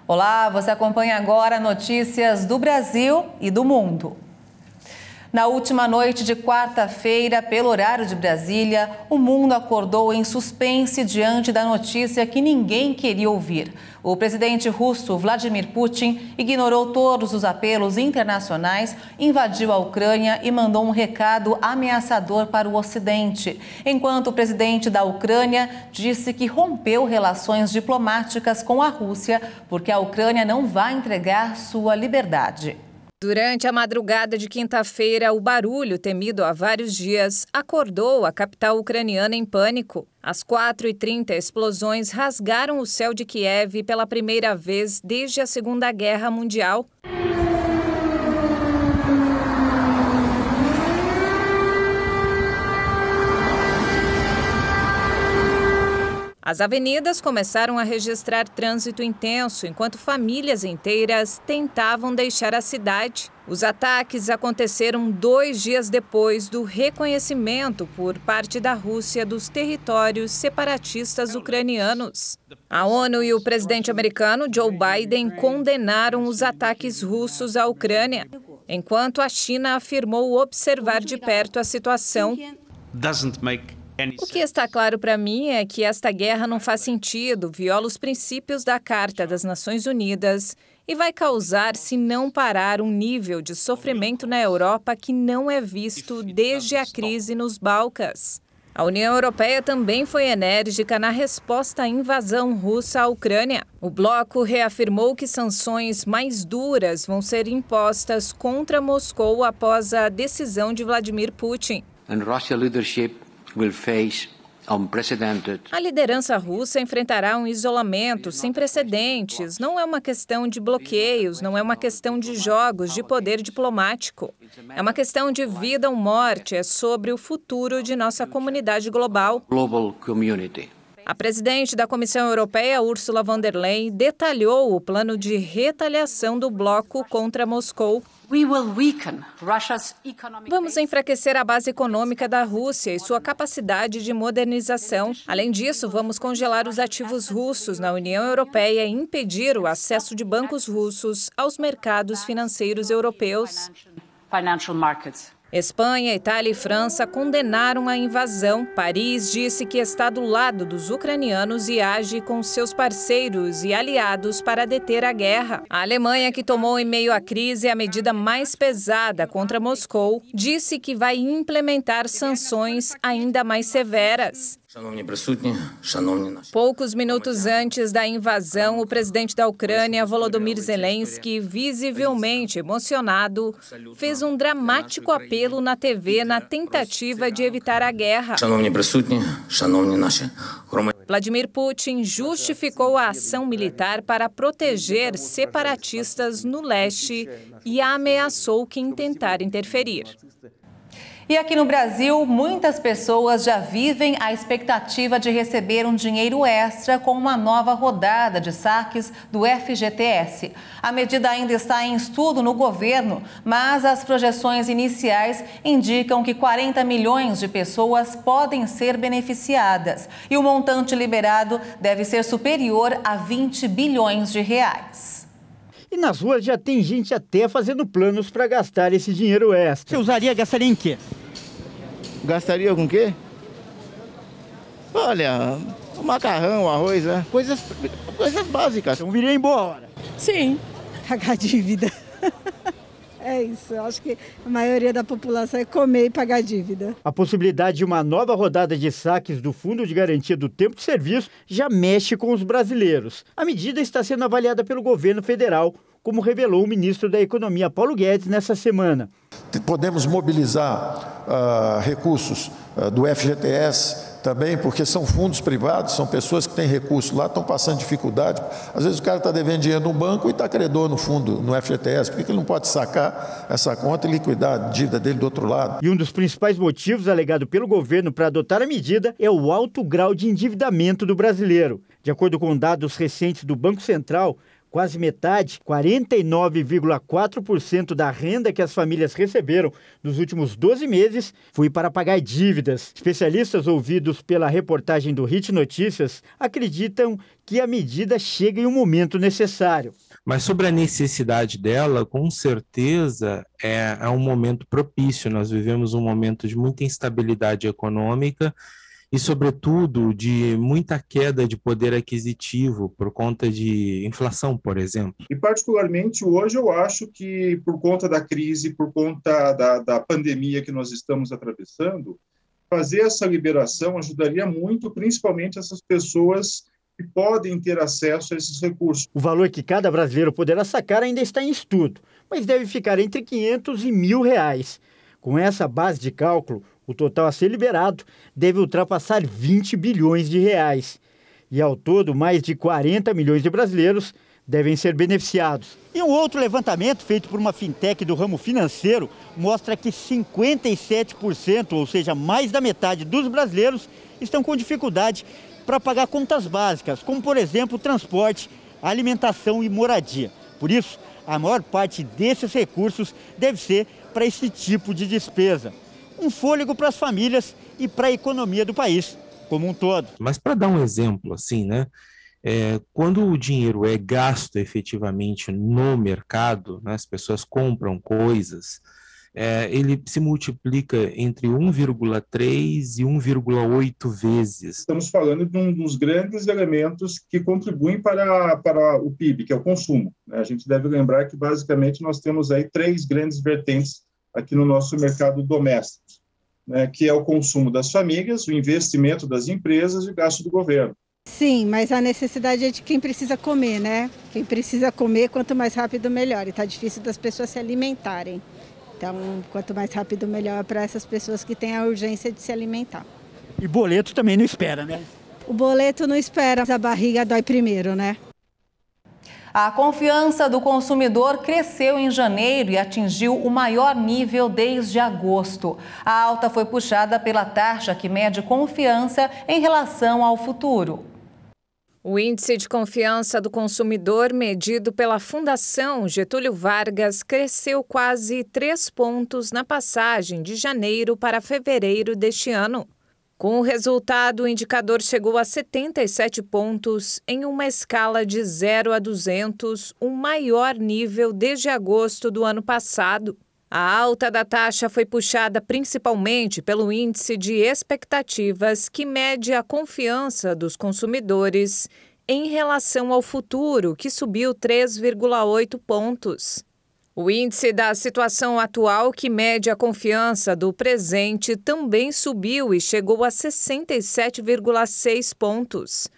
Olá, você acompanha agora notícias do Brasil e do mundo. Na última noite de quarta-feira, pelo horário de Brasília, o mundo acordou em suspense diante da notícia que ninguém queria ouvir. O presidente russo Vladimir Putin ignorou todos os apelos internacionais, invadiu a Ucrânia e mandou um recado ameaçador para o Ocidente, enquanto o presidente da Ucrânia disse que rompeu relações diplomáticas com a Rússia porque a Ucrânia não vai entregar sua liberdade. Durante a madrugada de quinta-feira, o barulho, temido há vários dias, acordou a capital ucraniana em pânico. Às 4h30, explosões rasgaram o céu de Kiev pela primeira vez desde a Segunda Guerra Mundial. As avenidas começaram a registrar trânsito intenso, enquanto famílias inteiras tentavam deixar a cidade. Os ataques aconteceram 2 dias depois do reconhecimento por parte da Rússia dos territórios separatistas ucranianos. A ONU e o presidente americano Joe Biden condenaram os ataques russos à Ucrânia, enquanto a China afirmou observar de perto a situação. O que está claro para mim é que esta guerra não faz sentido, viola os princípios da Carta das Nações Unidas e vai causar, se não parar, um nível de sofrimento na Europa que não é visto desde a crise nos Balcãs. A União Europeia também foi enérgica na resposta à invasão russa à Ucrânia. O bloco reafirmou que sanções mais duras vão ser impostas contra Moscou após a decisão de Vladimir Putin. A liderança russa enfrentará um isolamento sem precedentes. Não é uma questão de bloqueios, não é uma questão de jogos de poder diplomático. É uma questão de vida ou morte, é sobre o futuro de nossa comunidade global. A presidente da Comissão Europeia, Ursula von der Leyen, detalhou o plano de retaliação do bloco contra Moscou. Vamos enfraquecer a base econômica da Rússia e sua capacidade de modernização. Além disso, vamos congelar os ativos russos na União Europeia e impedir o acesso de bancos russos aos mercados financeiros europeus. Espanha, Itália e França condenaram a invasão. Paris disse que está do lado dos ucranianos e age com seus parceiros e aliados para deter a guerra. A Alemanha, que tomou em meio à crise a medida mais pesada contra Moscou, disse que vai implementar sanções ainda mais severas. Poucos minutos antes da invasão, o presidente da Ucrânia, Volodymyr Zelensky, visivelmente emocionado, fez um dramático apelo na TV na tentativa de evitar a guerra. Vladimir Putin justificou a ação militar para proteger separatistas no leste e ameaçou quem tentar interferir. E aqui no Brasil, muitas pessoas já vivem a expectativa de receber um dinheiro extra com uma nova rodada de saques do FGTS. A medida ainda está em estudo no governo, mas as projeções iniciais indicam que 40 milhões de pessoas podem ser beneficiadas e o montante liberado deve ser superior a 20 bilhões de reais. E nas ruas já tem gente até fazendo planos para gastar esse dinheiro extra. Você gastaria em quê? Gastaria com o quê? Olha, um macarrão, arroz, né? Coisas básicas. Então viria em boa hora. Sim, pagar dívida. É isso, eu acho que a maioria da população é comer e pagar dívida. A possibilidade de uma nova rodada de saques do Fundo de Garantia do Tempo de Serviço já mexe com os brasileiros. A medida está sendo avaliada pelo governo federal, como revelou o ministro da Economia, Paulo Guedes, nessa semana. Podemos mobilizar recursos do FGTS também, porque são fundos privados, são pessoas que têm recursos lá, estão passando dificuldade. Às vezes o cara está devendo dinheiro no banco e está credor no fundo, no FGTS. Por que ele não pode sacar essa conta e liquidar a dívida dele do outro lado? E um dos principais motivos alegado pelo governo para adotar a medida é o alto grau de endividamento do brasileiro. De acordo com dados recentes do Banco Central, Quase metade, 49,4% da renda que as famílias receberam nos últimos 12 meses foi para pagar dívidas. Especialistas ouvidos pela reportagem do Hit Notícias acreditam que a medida chega em um momento necessário. Mas sobre a necessidade dela, com certeza é um momento propício. Nós vivemos um momento de muita instabilidade econômica e, sobretudo, de muita queda de poder aquisitivo por conta de inflação, por exemplo. E, particularmente, hoje eu acho que, por conta da crise, por conta da pandemia que nós estamos atravessando, fazer essa liberação ajudaria muito, principalmente essas pessoas que podem ter acesso a esses recursos. O valor que cada brasileiro poderá sacar ainda está em estudo, mas deve ficar entre R$500 e R$1.000. Com essa base de cálculo, o total a ser liberado deve ultrapassar 20 bilhões de reais. E ao todo, mais de 40 milhões de brasileiros devem ser beneficiados. E um outro levantamento feito por uma fintech do ramo financeiro mostra que 57%, ou seja, mais da metade dos brasileiros, estão com dificuldade para pagar contas básicas, como, por exemplo, transporte, alimentação e moradia. Por isso, a maior parte desses recursos deve ser para esse tipo de despesa. Um fôlego para as famílias e para a economia do país como um todo. Mas para dar um exemplo, assim, né? Quando o dinheiro é gasto efetivamente no mercado, né, as pessoas compram coisas, ele se multiplica entre 1,3 e 1,8 vezes. Estamos falando de um dos grandes elementos que contribuem para o PIB, que é o consumo. A gente deve lembrar que, basicamente, nós temos aí 3 grandes vertentes aqui no nosso mercado doméstico, né, que é o consumo das famílias, o investimento das empresas e o gasto do governo. Sim, mas a necessidade é de quem precisa comer, né? Quem precisa comer, quanto mais rápido, melhor. E está difícil das pessoas se alimentarem. Então, quanto mais rápido, melhor para essas pessoas que têm a urgência de se alimentar. E boleto também não espera, né? O boleto não espera, mas a barriga dói primeiro, né? A confiança do consumidor cresceu em janeiro e atingiu o maior nível desde agosto. A alta foi puxada pela taxa que mede confiança em relação ao futuro. O índice de confiança do consumidor, medido pela Fundação Getúlio Vargas, cresceu quase 3 pontos na passagem de janeiro para fevereiro deste ano. Com o resultado, o indicador chegou a 77 pontos em uma escala de 0 a 200, o maior nível desde agosto do ano passado. A alta da taxa foi puxada principalmente pelo índice de expectativas, que mede a confiança dos consumidores em relação ao futuro, que subiu 3,8 pontos. O índice da situação atual, que mede a confiança do presente, também subiu e chegou a 67,6 pontos.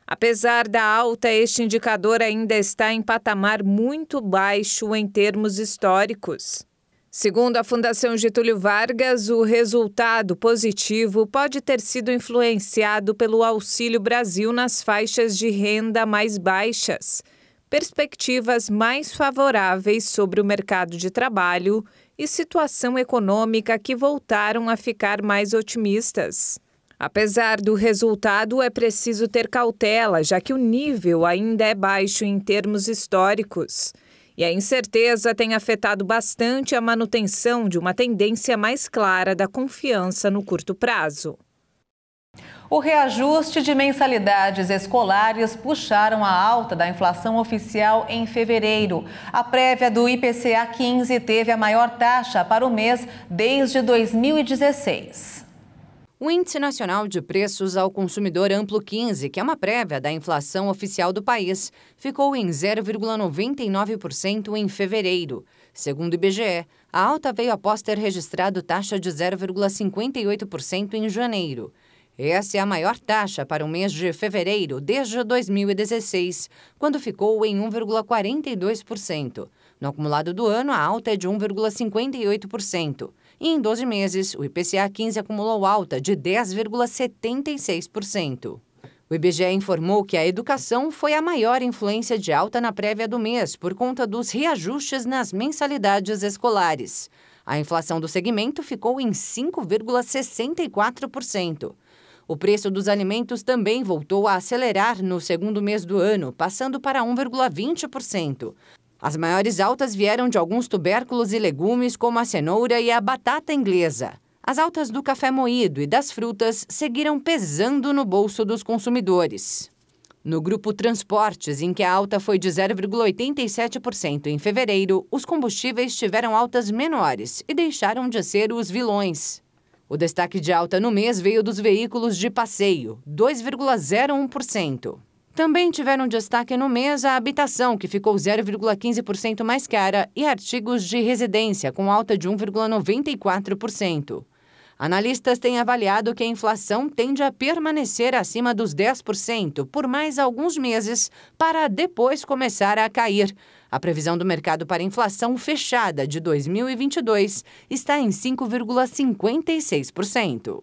Apesar da alta, este indicador ainda está em patamar muito baixo em termos históricos. Segundo a Fundação Getúlio Vargas, o resultado positivo pode ter sido influenciado pelo Auxílio Brasil nas faixas de renda mais baixas, perspectivas mais favoráveis sobre o mercado de trabalho e situação econômica que voltaram a ficar mais otimistas. Apesar do resultado, é preciso ter cautela, já que o nível ainda é baixo em termos históricos. E a incerteza tem afetado bastante a manutenção de uma tendência mais clara da confiança no curto prazo. O reajuste de mensalidades escolares puxaram a alta da inflação oficial em fevereiro. A prévia do IPCA 15 teve a maior taxa para o mês desde 2016. O Índice Nacional de Preços ao Consumidor Amplo 15, que é uma prévia da inflação oficial do país, ficou em 0,99% em fevereiro. Segundo o IBGE, a alta veio após ter registrado taxa de 0,58% em janeiro. Essa é a maior taxa para o mês de fevereiro desde 2016, quando ficou em 1,42%. No acumulado do ano, a alta é de 1,58%. E em 12 meses, o IPCA 15 acumulou alta de 10,76%. O IBGE informou que a educação foi a maior influência de alta na prévia do mês por conta dos reajustes nas mensalidades escolares. A inflação do segmento ficou em 5,64%. O preço dos alimentos também voltou a acelerar no segundo mês do ano, passando para 1,20%. As maiores altas vieram de alguns tubérculos e legumes, como a cenoura e a batata inglesa. As altas do café moído e das frutas seguiram pesando no bolso dos consumidores. No grupo transportes, em que a alta foi de 0,87% em fevereiro, os combustíveis tiveram altas menores e deixaram de ser os vilões. O destaque de alta no mês veio dos veículos de passeio, 2,01%. Também tiveram destaque no mês a habitação, que ficou 0,15% mais cara, e artigos de residência, com alta de 1,94%. Analistas têm avaliado que a inflação tende a permanecer acima dos 10% por mais alguns meses, para depois começar a cair. A previsão do mercado para a inflação fechada de 2022 está em 5,56%.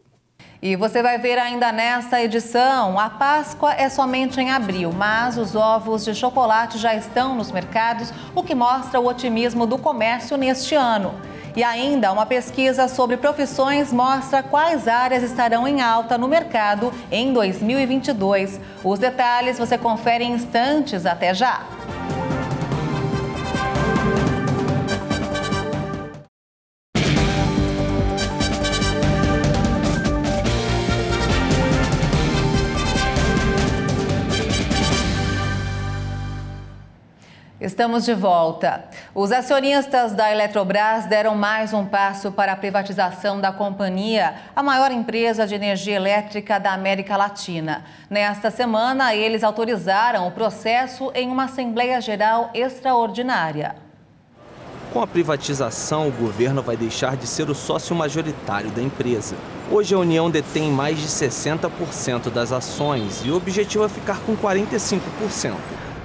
E você vai ver ainda nesta edição, a Páscoa é somente em abril, mas os ovos de chocolate já estão nos mercados, o que mostra o otimismo do comércio neste ano. E ainda uma pesquisa sobre profissões mostra quais áreas estarão em alta no mercado em 2022. Os detalhes você confere em instantes. Até já! Estamos de volta. Os acionistas da Eletrobras deram mais um passo para a privatização da companhia, a maior empresa de energia elétrica da América Latina. Nesta semana, eles autorizaram o processo em uma Assembleia Geral extraordinária. Com a privatização, o governo vai deixar de ser o sócio majoritário da empresa. Hoje, a União detém mais de 60% das ações e o objetivo é ficar com 45%.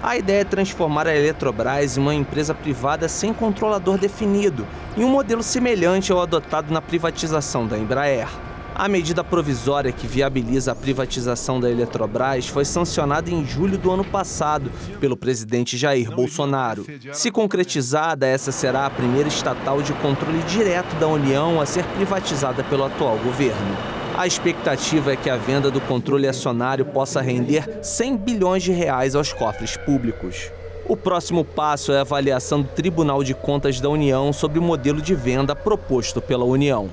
A ideia é transformar a Eletrobras em uma empresa privada sem controlador definido, em um modelo semelhante ao adotado na privatização da Embraer. A medida provisória que viabiliza a privatização da Eletrobras foi sancionada em julho do ano passado pelo presidente Jair Bolsonaro. Se concretizada, essa será a primeira estatal de controle direto da União a ser privatizada pelo atual governo. A expectativa é que a venda do controle acionário possa render 100 bilhões de reais aos cofres públicos. O próximo passo é a avaliação do Tribunal de Contas da União sobre o modelo de venda proposto pela União.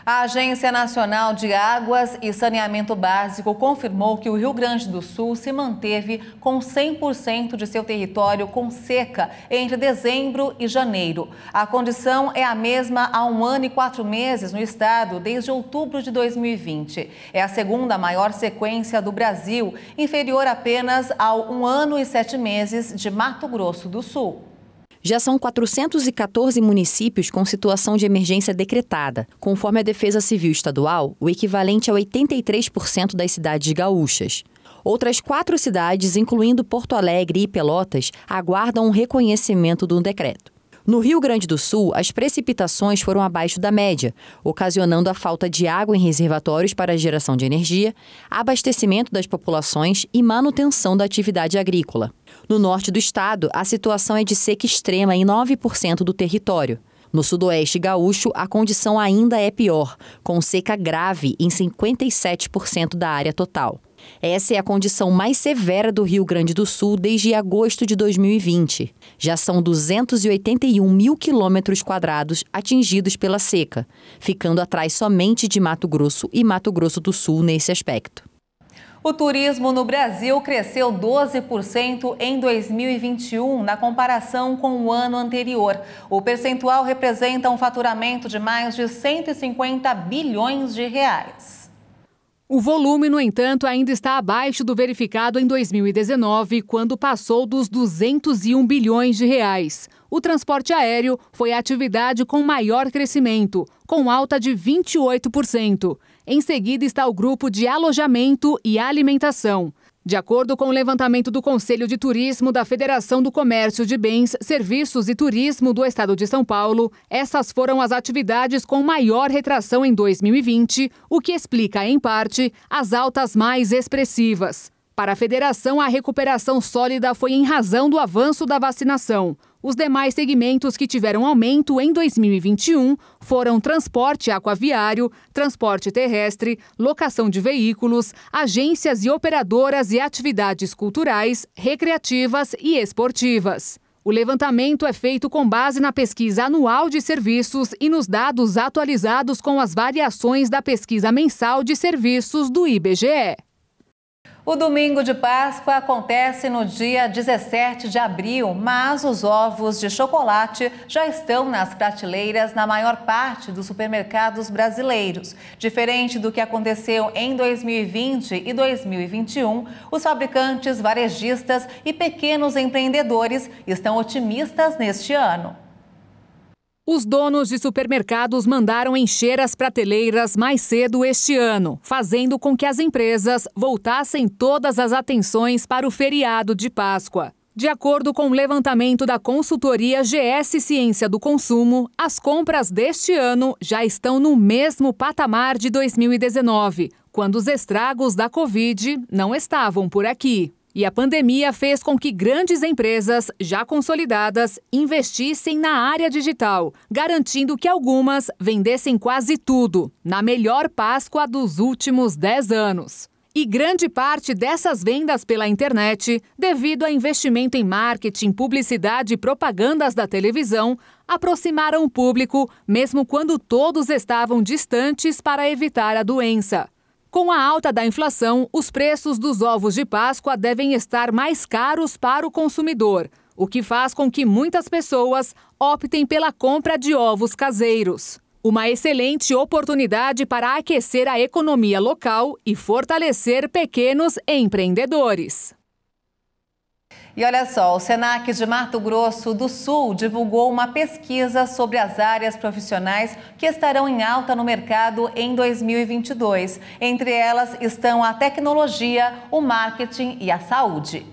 A Agência Nacional de Águas e Saneamento Básico confirmou que o Rio Grande do Sul se manteve com 100% de seu território com seca entre dezembro e janeiro. A condição é a mesma há 1 ano e 4 meses no estado, desde outubro de 2020. É a segunda maior sequência do Brasil, inferior apenas ao 1 ano e 7 meses de Mato Grosso do Sul. Já são 414 municípios com situação de emergência decretada. Conforme a Defesa Civil Estadual, o equivalente a 83% das cidades gaúchas. Outras 4 cidades, incluindo Porto Alegre e Pelotas, aguardam um reconhecimento do decreto. No Rio Grande do Sul, as precipitações foram abaixo da média, ocasionando a falta de água em reservatórios para a geração de energia, abastecimento das populações e manutenção da atividade agrícola. No norte do estado, a situação é de seca extrema em 9% do território. No sudoeste gaúcho, a condição ainda é pior, com seca grave em 57% da área total. Essa é a condição mais severa do Rio Grande do Sul desde agosto de 2020. Já são 281 mil quilômetros quadrados atingidos pela seca, ficando atrás somente de Mato Grosso e Mato Grosso do Sul nesse aspecto. O turismo no Brasil cresceu 12% em 2021, na comparação com o ano anterior. O percentual representa um faturamento de mais de 150 bilhões de reais. O volume, no entanto, ainda está abaixo do verificado em 2019, quando passou dos 201 bilhões de reais. O transporte aéreo foi a atividade com maior crescimento, com alta de 28%. Em seguida está o grupo de alojamento e alimentação. De acordo com o levantamento do Conselho de Turismo da Federação do Comércio de Bens, Serviços e Turismo do Estado de São Paulo, essas foram as atividades com maior retração em 2020, o que explica, em parte, as altas mais expressivas. Para a federação, a recuperação sólida foi em razão do avanço da vacinação. Os demais segmentos que tiveram aumento em 2021 foram transporte aquaviário, transporte terrestre, locação de veículos, agências e operadoras e atividades culturais, recreativas e esportivas. O levantamento é feito com base na pesquisa anual de serviços e nos dados atualizados com as variações da pesquisa mensal de serviços do IBGE. O domingo de Páscoa acontece no dia 17 de abril, mas os ovos de chocolate já estão nas prateleiras na maior parte dos supermercados brasileiros. Diferente do que aconteceu em 2020 e 2021, os fabricantes, varejistas e pequenos empreendedores estão otimistas neste ano. Os donos de supermercados mandaram encher as prateleiras mais cedo este ano, fazendo com que as empresas voltassem todas as atenções para o feriado de Páscoa. De acordo com o levantamento da consultoria GS Ciência do Consumo, as compras deste ano já estão no mesmo patamar de 2019, quando os estragos da Covid não estavam por aqui. E a pandemia fez com que grandes empresas, já consolidadas, investissem na área digital, garantindo que algumas vendessem quase tudo, na melhor Páscoa dos últimos 10 anos. E grande parte dessas vendas pela internet, devido a investimento em marketing, publicidade e propagandas da televisão, aproximaram o público, mesmo quando todos estavam distantes para evitar a doença. Com a alta da inflação, os preços dos ovos de Páscoa devem estar mais caros para o consumidor, o que faz com que muitas pessoas optem pela compra de ovos caseiros. Uma excelente oportunidade para aquecer a economia local e fortalecer pequenos empreendedores. E olha só, o Senac de Mato Grosso do Sul divulgou uma pesquisa sobre as áreas profissionais que estarão em alta no mercado em 2022. Entre elas estão a tecnologia, o marketing e a saúde.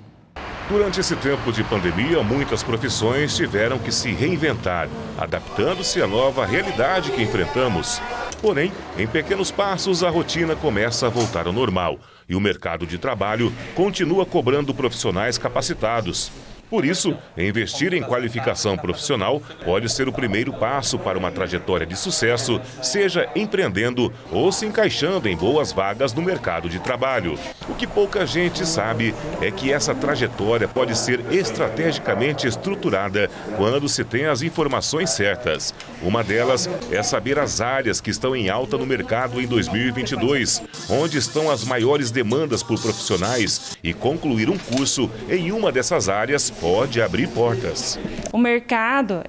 Durante esse tempo de pandemia, muitas profissões tiveram que se reinventar, adaptando-se à nova realidade que enfrentamos. Porém, em pequenos passos, a rotina começa a voltar ao normal e o mercado de trabalho continua cobrando profissionais capacitados. Por isso, investir em qualificação profissional pode ser o primeiro passo para uma trajetória de sucesso, seja empreendendo ou se encaixando em boas vagas no mercado de trabalho. O que pouca gente sabe é que essa trajetória pode ser estrategicamente estruturada quando se tem as informações certas. Uma delas é saber as áreas que estão em alta no mercado em 2022, onde estão as maiores demandas por profissionais, e concluir um curso em uma dessas áreas pode abrir portas. O mercado,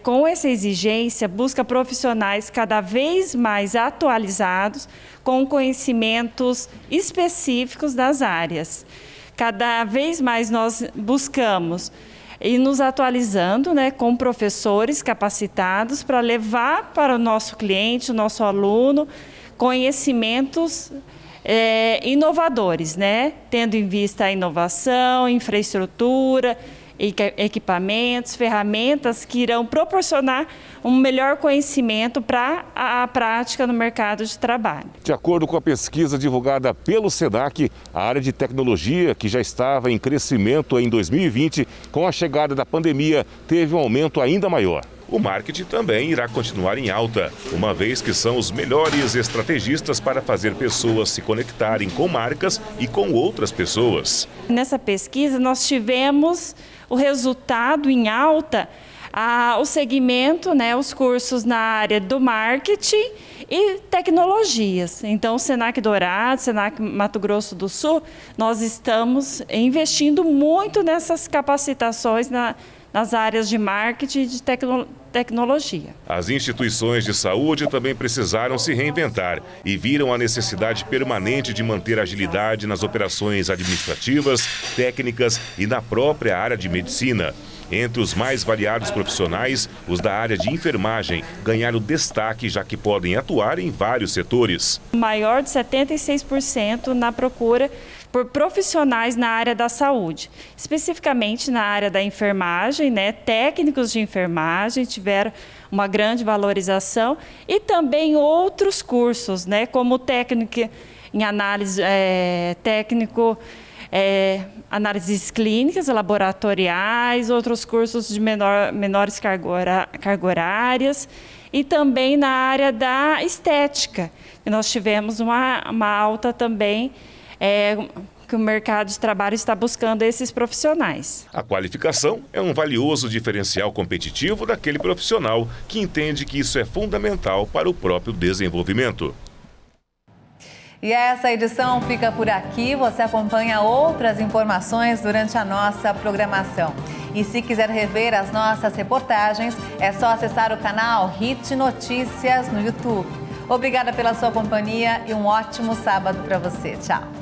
com essa exigência, busca profissionais cada vez mais atualizados, com conhecimentos específicos das áreas. Cada vez mais nós buscamos ir nos atualizando, com professores capacitados para levar para o nosso cliente, o nosso aluno, conhecimentos inovadores, tendo em vista a inovação, infraestrutura, equipamentos, ferramentas que irão proporcionar um melhor conhecimento para a prática no mercado de trabalho. De acordo com a pesquisa divulgada pelo Senac, a área de tecnologia, que já estava em crescimento em 2020, com a chegada da pandemia, teve um aumento ainda maior. O marketing também irá continuar em alta, uma vez que são os melhores estrategistas para fazer pessoas se conectarem com marcas e com outras pessoas. Nessa pesquisa, nós tivemos o resultado em alta, o segmento, os cursos na área do marketing e tecnologias. Então, o Senac Dourado, Senac Mato Grosso do Sul, nós estamos investindo muito nessas capacitações nas áreas de marketing e de tecnologia. As instituições de saúde também precisaram se reinventar e viram a necessidade permanente de manter agilidade nas operações administrativas, técnicas e na própria área de medicina. Entre os mais variados profissionais, os da área de enfermagem ganharam destaque, já que podem atuar em vários setores. Maior de 76% na procura por profissionais na área da saúde, especificamente na área da enfermagem, técnicos de enfermagem tiveram uma grande valorização e também outros cursos, como técnico em análise, técnico análises clínicas, laboratoriais, outros cursos de menores carga horárias e também na área da estética. E nós tivemos uma alta também, que o mercado de trabalho está buscando esses profissionais. A qualificação é um valioso diferencial competitivo daquele profissional que entende que isso é fundamental para o próprio desenvolvimento. E essa edição fica por aqui. Você acompanha outras informações durante a nossa programação. E se quiser rever as nossas reportagens, é só acessar o canal Hit Notícias no YouTube. Obrigada pela sua companhia e um ótimo sábado para você. Tchau.